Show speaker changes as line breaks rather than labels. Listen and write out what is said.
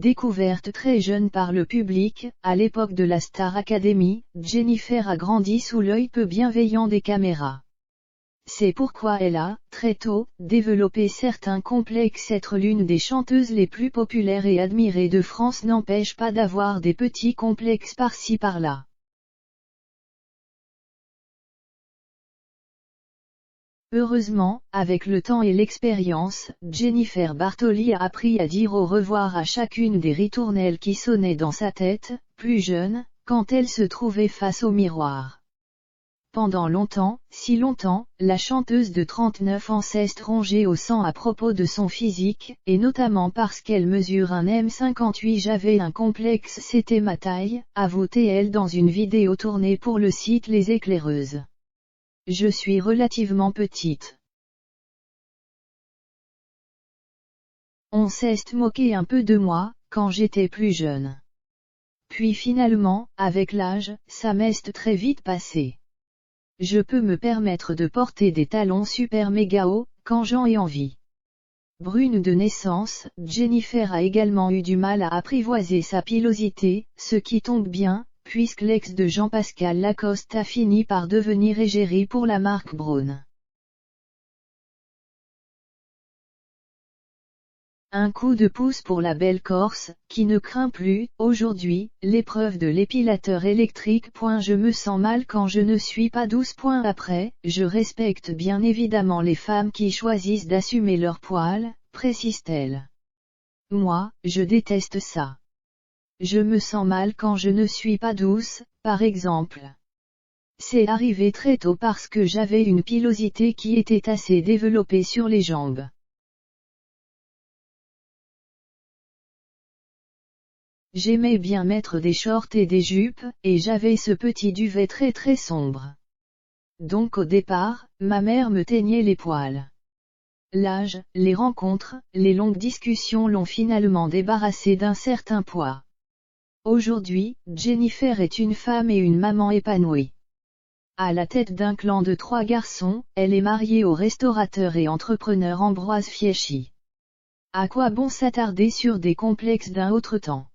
Découverte très jeune par le public, à l'époque de la Star Academy, Jennifer a grandi sous l'œil peu bienveillant des caméras. C'est pourquoi elle a, très tôt, développé certains complexes. Être l'une des chanteuses les plus populaires et admirées de France n'empêche pas d'avoir des petits complexes par-ci par-là. Heureusement, avec le temps et l'expérience, Jennifer Bartoli a appris à dire au revoir à chacune des ritournelles qui sonnaient dans sa tête, plus jeune, quand elle se trouvait face au miroir. Pendant longtemps, si longtemps, la chanteuse de 39 ans s'est rongée au sang à propos de son physique, et notamment parce qu'elle mesure un m58. J'avais un complexe, c'était ma taille, avoue-t-elle dans une vidéo tournée pour le site Les Éclaireuses. Je suis relativement petite. On s'est moqué un peu de moi, quand j'étais plus jeune. Puis finalement, avec l'âge, ça m'est très vite passé. Je peux me permettre de porter des talons super méga hauts, quand j'en ai envie. Brune de naissance, Jennifer a également eu du mal à apprivoiser sa pilosité, ce qui tombe bien, puisque l'ex de Jean-Pascal Lacoste a fini par devenir égérie pour la marque Braun. Un coup de pouce pour la belle Corse, qui ne craint plus, aujourd'hui, l'épreuve de l'épilateur électrique. Je me sens mal quand je ne suis pas douce. Après, je respecte bien évidemment les femmes qui choisissent d'assumer leurs poils, précise-t-elle. Moi, je déteste ça. Je me sens mal quand je ne suis pas douce, par exemple. C'est arrivé très tôt parce que j'avais une pilosité qui était assez développée sur les jambes. J'aimais bien mettre des shorts et des jupes, et j'avais ce petit duvet très sombre. Donc au départ, ma mère me teignait les poils. L'âge, les rencontres, les longues discussions l'ont finalement débarrassée d'un certain poids. Aujourd'hui, Jennifer est une femme et une maman épanouie. À la tête d'un clan de 3 garçons, elle est mariée au restaurateur et entrepreneur Ambroise Fieschi. À quoi bon s'attarder sur des complexes d'un autre temps?